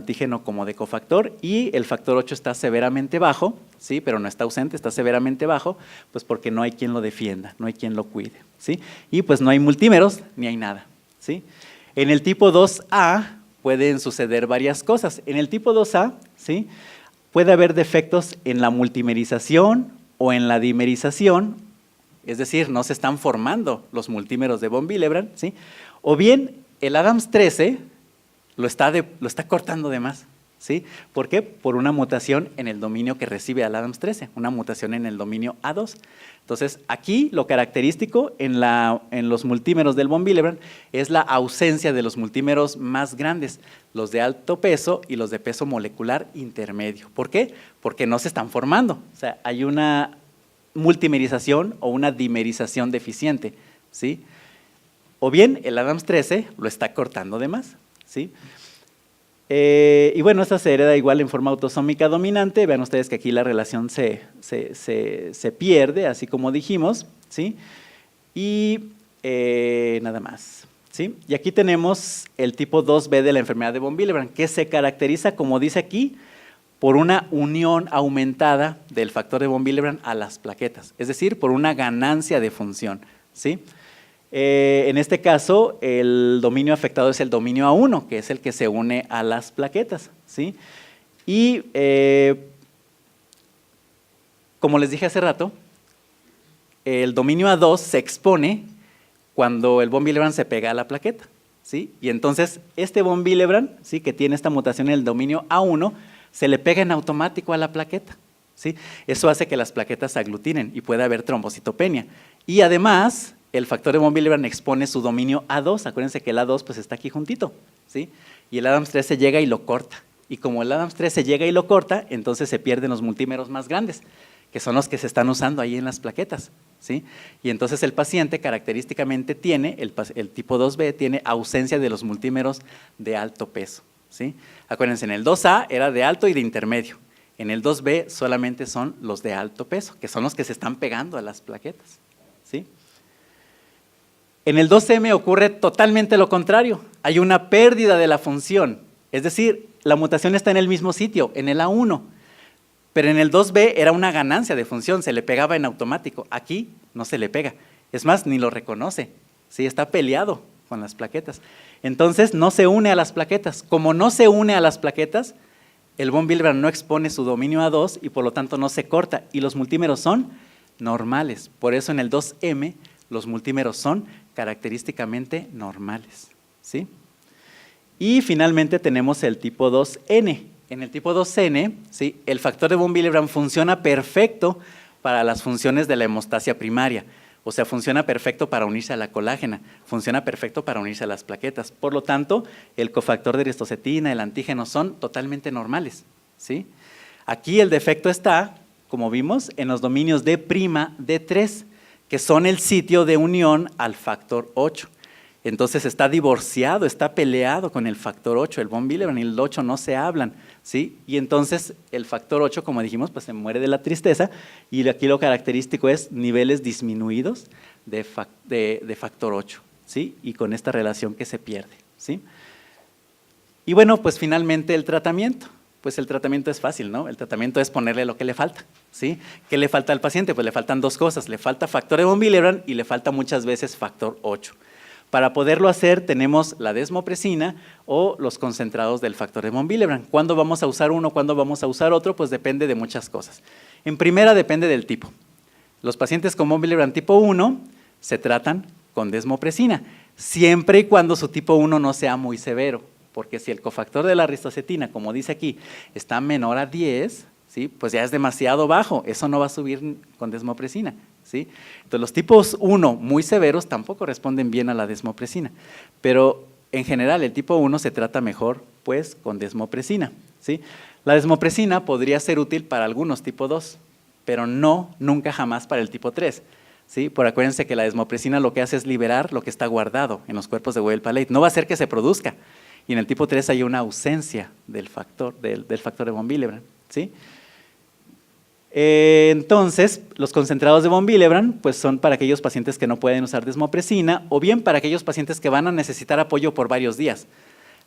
antígeno como de cofactor y el factor 8 está severamente bajo, ¿sí? Pero no está ausente, está severamente bajo, pues porque no hay quien lo defienda, no hay quien lo cuide, ¿sí? Y pues no hay multímeros ni hay nada, ¿sí? En el tipo 2A pueden suceder varias cosas. En el tipo 2A, ¿sí? Puede haber defectos en la multimerización o en la dimerización, es decir, no se están formando los multímeros de von Willebrand, ¿sí? O bien el Adams 13 lo está cortando de más, ¿sí? ¿Por qué? Por una mutación en el dominio que recibe al Adams 13, una mutación en el dominio A2. Entonces, aquí lo característico en los multímeros del von Willebrand es la ausencia de los multímeros más grandes, los de alto peso y los de peso molecular intermedio. ¿Por qué? Porque no se están formando, o sea, hay una multimerización o una dimerización deficiente, ¿sí? O bien el Adams 13 lo está cortando de más, ¿sí? Y bueno, esta se hereda igual en forma autosómica dominante. Vean ustedes que aquí la relación se pierde, así como dijimos, ¿sí? Y nada más, ¿sí? Y aquí tenemos el tipo 2B de la enfermedad de von Willebrand, que se caracteriza, como dice aquí, por una unión aumentada del factor de von Willebrand a las plaquetas, es decir, por una ganancia de función, ¿sí? En este caso, el dominio afectado es el dominio A1, que es el que se une a las plaquetas, ¿sí? Y como les dije hace rato, el dominio A2 se expone cuando el von Willebrand se pega a la plaqueta, ¿sí? Y entonces este von Willebrand, ¿sí?, que tiene esta mutación en el dominio A1, se le pega en automático a la plaqueta, ¿sí? Eso hace que las plaquetas se aglutinen y pueda haber trombocitopenia. Y además, el factor de von Willebrand expone su dominio A2, acuérdense que el A2 pues está aquí juntito, ¿sí? Y el Adams 13 llega y lo corta. Y como el Adams 13 llega y lo corta, entonces se pierden los multímeros más grandes, que son los que se están usando ahí en las plaquetas, ¿sí? Y entonces el paciente característicamente tiene, el tipo 2B tiene ausencia de los multímeros de alto peso, ¿sí? Acuérdense, en el 2A era de alto y de intermedio. En el 2B solamente son los de alto peso, que son los que se están pegando a las plaquetas, ¿sí? En el 2M ocurre totalmente lo contrario, hay una pérdida de la función, es decir, la mutación está en el mismo sitio, en el A1, pero en el 2B era una ganancia de función, se le pegaba en automático, aquí no se le pega, es más, ni lo reconoce, ¿sí? Está peleado con las plaquetas, entonces no se une a las plaquetas, como no se une a las plaquetas, el von Willebrand no expone su dominio A2 y por lo tanto no se corta y los multímeros son normales, por eso en el 2M los multímeros son característicamente normales, ¿sí? Y finalmente tenemos el tipo 2N. En el tipo 2N, ¿sí?, el factor de von Willebrand funciona perfecto para las funciones de la hemostasia primaria, o sea, funciona perfecto para unirse a la colágena, funciona perfecto para unirse a las plaquetas. Por lo tanto, el cofactor de eristocetina, el antígeno son totalmente normales, ¿sí? Aquí el defecto está, como vimos, en los dominios D', D3, que son el sitio de unión al factor 8. Entonces está divorciado, está peleado con el factor 8, el von Willebrand y el 8 no se hablan, ¿sí? Y entonces el factor 8, como dijimos, pues se muere de la tristeza y aquí lo característico es niveles disminuidos de factor 8, ¿sí? Y con esta relación que se pierde, ¿sí? Y bueno, pues finalmente el tratamiento. Pues el tratamiento es fácil, ¿no? El tratamiento es ponerle lo que le falta, ¿sí? ¿Qué le falta al paciente? Pues le faltan dos cosas, le falta factor de von Willebrand y le falta muchas veces factor 8. Para poderlo hacer tenemos la desmopresina o los concentrados del factor de von Willebrand. ¿Cuándo vamos a usar uno, cuándo vamos a usar otro? Pues depende de muchas cosas. En primera depende del tipo. Los pacientes con von Willebrand tipo 1 se tratan con desmopresina, siempre y cuando su tipo 1 no sea muy severo. Porque si el cofactor de la eristocetina, como dice aquí, está menor a 10, ¿sí?, pues ya es demasiado bajo, eso no va a subir con desmopresina, ¿sí? Entonces los tipos 1 muy severos tampoco responden bien a la desmopresina, pero en general el tipo 1 se trata mejor pues con desmopresina, ¿sí? La desmopresina podría ser útil para algunos tipo 2, pero no, nunca jamás para el tipo 3. ¿Sí? Por acuérdense que la desmopresina lo que hace es liberar lo que está guardado en los cuerpos de Weddell-Palade, no va a hacer que se produzca. Y en el tipo 3 hay una ausencia del factor de von Willebrand, ¿sí? Entonces, los concentrados de von Willebrand pues son para aquellos pacientes que no pueden usar desmopresina o bien para aquellos pacientes que van a necesitar apoyo por varios días.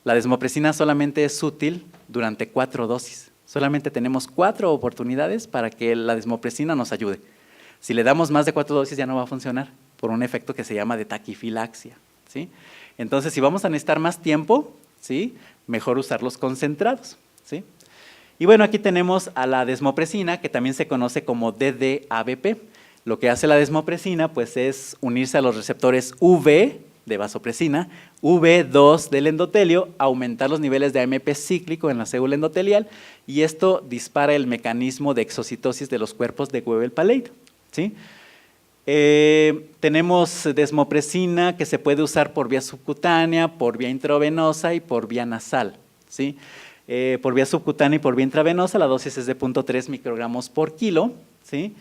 La desmopresina solamente es útil durante 4 dosis. Solamente tenemos 4 oportunidades para que la desmopresina nos ayude. Si le damos más de 4 dosis ya no va a funcionar por un efecto que se llama de taquifilaxia, ¿sí? Entonces, si vamos a necesitar más tiempo, ¿sí?, mejor usar los concentrados, ¿sí? Y bueno, aquí tenemos a la desmopresina, que también se conoce como DDABP. Lo que hace la desmopresina pues, es unirse a los receptores V de vasopresina, V2 del endotelio, aumentar los niveles de AMP cíclico en la célula endotelial, y esto dispara el mecanismo de exocitosis de los cuerpos de Weber-Palade, ¿sí? Tenemos desmopresina que se puede usar por vía subcutánea, por vía intravenosa y por vía nasal, ¿sí? Por vía subcutánea y por vía intravenosa la dosis es de 0.3 microgramos por kilo, ¿sí?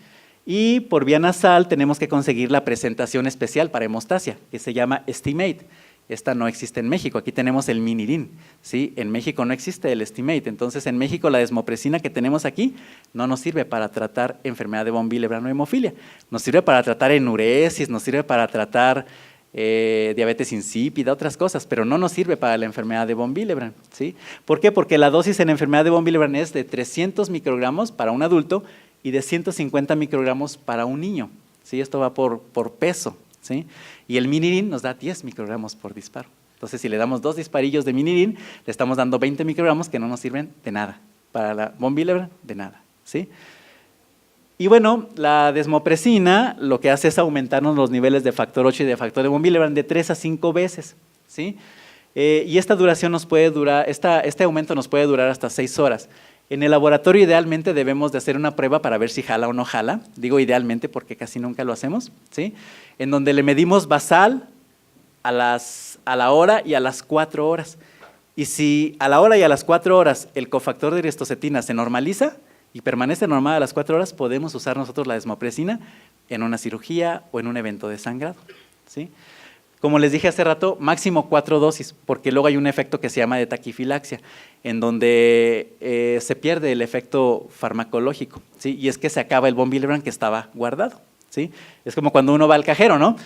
Y por vía nasal tenemos que conseguir la presentación especial para hemostasia, que se llama Estimate. Esta no existe en México, aquí tenemos el Minirin, ¿sí? En México no existe el Estimate, entonces en México la desmopresina que tenemos aquí no nos sirve para tratar enfermedad de von Willebrand o hemofilia, nos sirve para tratar enuresis, nos sirve para tratar diabetes insípida, otras cosas, pero no nos sirve para la enfermedad de von Willebrand, ¿sí? ¿Por qué? Porque la dosis en enfermedad de von Willebrand es de 300 microgramos para un adulto y de 150 microgramos para un niño, ¿sí? Esto va por peso, ¿sí? Y el Minirin nos da 10 microgramos por disparo. Entonces, si le damos 2 disparillos de Minirin, le estamos dando 20 microgramos que no nos sirven de nada. Para la von Willebrand, de nada, ¿sí? Y bueno, la desmopresina lo que hace es aumentarnos los niveles de factor 8 y de factor de von Willebrand de 3 a 5 veces, ¿sí? Y esta duración nos puede durar, este aumento nos puede durar hasta 6 horas. En el laboratorio idealmente debemos de hacer una prueba para ver si jala o no jala, digo idealmente porque casi nunca lo hacemos, ¿sí? En donde le medimos basal a la hora y a las 4 horas. Y si a la hora y a las 4 horas el cofactor de eristocetina se normaliza y permanece normal a las 4 horas, podemos usar nosotros la desmopresina en una cirugía o en un evento de sangrado, ¿sí? Como les dije hace rato, máximo 4 dosis, porque luego hay un efecto que se llama de taquifilaxia, en donde se pierde el efecto farmacológico, ¿sí? Y es que se acaba el von Willebrand que estaba guardado, ¿sí? Es como cuando uno va al cajero, ¿no?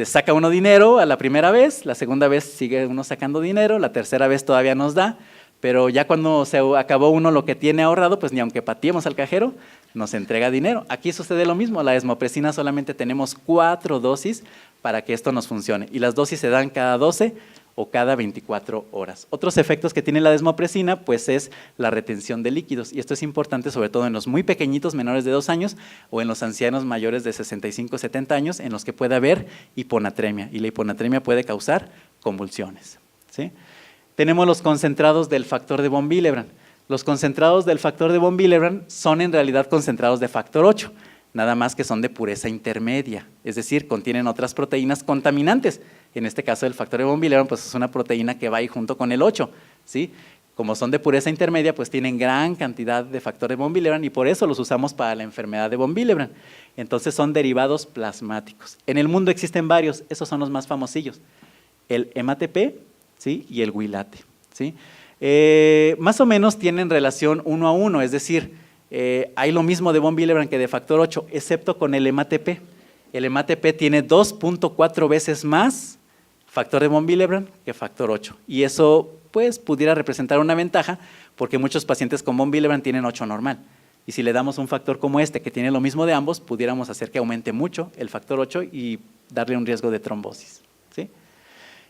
Saca uno dinero a la primera vez, la segunda vez sigue uno sacando dinero, la tercera vez todavía nos da, pero ya cuando se acabó uno lo que tiene ahorrado, pues ni aunque pateemos al cajero, nos entrega dinero. Aquí sucede lo mismo, la desmopresina solamente tenemos 4 dosis para que esto nos funcione, y las dosis se dan cada 12 o cada 24 horas. Otros efectos que tiene la desmopresina pues es la retención de líquidos, y esto es importante sobre todo en los muy pequeñitos menores de 2 años o en los ancianos mayores de 65 70 años en los que puede haber hiponatremia, y la hiponatremia puede causar convulsiones, ¿sí? Tenemos los concentrados del factor de von Willebrand. Los concentrados del factor de von Willebrand son en realidad concentrados de factor 8, nada más que son de pureza intermedia, es decir, contienen otras proteínas contaminantes. En este caso el factor de von Willebrand pues es una proteína que va ahí junto con el 8, ¿sí? Como son de pureza intermedia, pues tienen gran cantidad de factor de von Willebrand y por eso los usamos para la enfermedad de von Willebrand. Entonces son derivados plasmáticos. En el mundo existen varios, esos son los más famosillos, el MATP, ¿sí?, y el Wilate, ¿sí? Más o menos tienen relación 1 a 1, es decir, hay lo mismo de von Willebrand que de factor 8, excepto con el MATP. El MATP tiene 2.4 veces más factor de von Willebrand que factor 8, y eso pues pudiera representar una ventaja porque muchos pacientes con von Willebrand tienen 8 normal, y si le damos un factor como este que tiene lo mismo de ambos, pudiéramos hacer que aumente mucho el factor 8 y darle un riesgo de trombosis, ¿sí?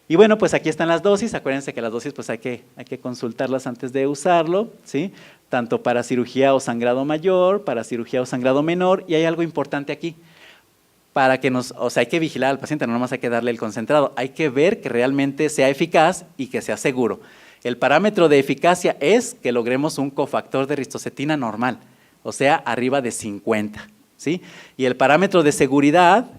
Y bueno, pues aquí están las dosis, acuérdense que las dosis pues hay que consultarlas antes de usarlo, ¿sí? Tanto para cirugía o sangrado mayor, para cirugía o sangrado menor, y hay algo importante aquí, para que hay que vigilar al paciente, no nomás hay que darle el concentrado, hay que ver que realmente sea eficaz y que sea seguro. El parámetro de eficacia es que logremos un cofactor de eristocetina normal, o sea, arriba de 50, ¿sí? Y el parámetro de seguridad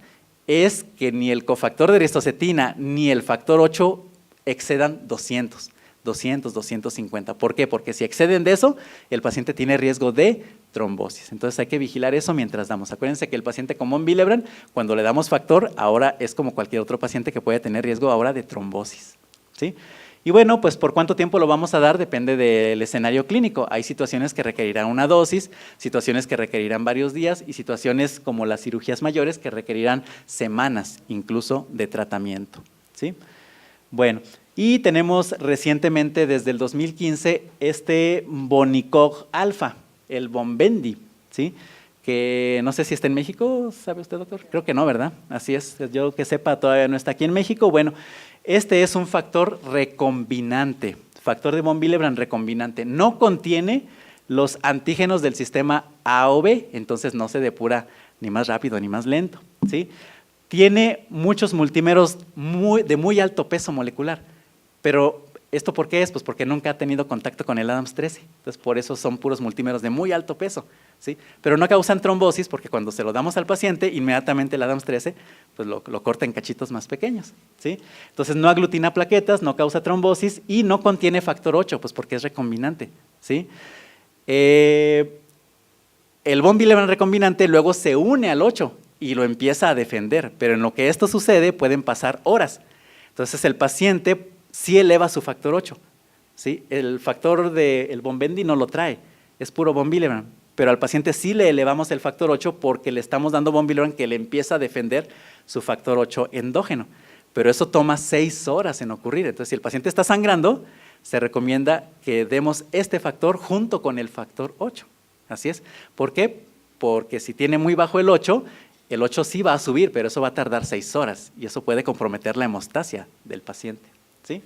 es que ni el cofactor de eristocetina ni el factor 8 excedan 200, 250. ¿Por qué? Porque si exceden de eso, el paciente tiene riesgo de trombosis. Entonces hay que vigilar eso mientras damos. Acuérdense que el paciente con von Willebrand, cuando le damos factor, ahora es como cualquier otro paciente que puede tener riesgo ahora de trombosis, ¿sí? Y bueno, pues por cuánto tiempo lo vamos a dar depende del escenario clínico. Hay situaciones que requerirán una dosis, situaciones que requerirán varios días y situaciones como las cirugías mayores que requerirán semanas incluso de tratamiento, ¿sí? Bueno, y tenemos recientemente, desde el 2015, este Bonicog Alpha, el Bombendi, ¿sí? Que no sé si está en México, ¿sabe usted, doctor? Creo que no, ¿verdad? Así es, yo que sepa todavía no está aquí en México. Bueno, este es un factor recombinante, factor de von Willebrand recombinante. No contiene los antígenos del sistema A o B, entonces no se depura ni más rápido ni más lento, ¿sí? Tiene muchos multímeros de muy alto peso molecular, pero ¿esto por qué es? Pues porque nunca ha tenido contacto con el Adams 13, entonces por eso son puros multímeros de muy alto peso, ¿sí? Pero no causan trombosis porque cuando se lo damos al paciente, inmediatamente el Adams 13 pues lo corta en cachitos más pequeños, ¿sí? Entonces no aglutina plaquetas, no causa trombosis y no contiene factor 8, pues porque es recombinante, ¿sí? El von Willebrand recombinante luego se une al 8 y lo empieza a defender, pero en lo que esto sucede pueden pasar horas. Entonces el paciente sí eleva su factor 8, ¿sí? El factor del Bombendi no lo trae, es puro von Willebrand, pero al paciente sí le elevamos el factor 8 porque le estamos dando von Willebrand que le empieza a defender su factor 8 endógeno, pero eso toma 6 horas en ocurrir. Entonces si el paciente está sangrando, se recomienda que demos este factor junto con el factor 8, así es. ¿Por qué? Porque si tiene muy bajo el 8 sí va a subir, pero eso va a tardar 6 horas y eso puede comprometer la hemostasia del paciente, ¿sí?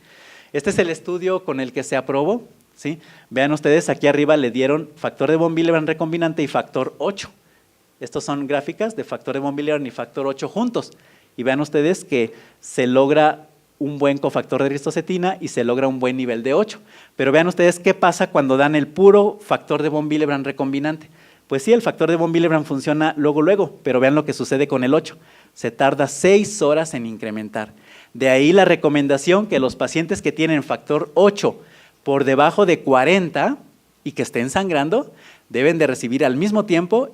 Este es el estudio con el que se aprobó, ¿sí? Vean ustedes, aquí arriba le dieron factor de von Willebrand recombinante y factor 8. Estos son gráficas de factor de von Willebrand y factor 8 juntos. Y vean ustedes que se logra un buen cofactor de eritrocetina y se logra un buen nivel de 8. Pero vean ustedes qué pasa cuando dan el puro factor de von Willebrand recombinante. Pues sí, el factor de von Willebrand funciona luego, pero vean lo que sucede con el 8. Se tarda 6 horas en incrementar. De ahí la recomendación que los pacientes que tienen factor 8 por debajo de 40 y que estén sangrando, deben de recibir al mismo tiempo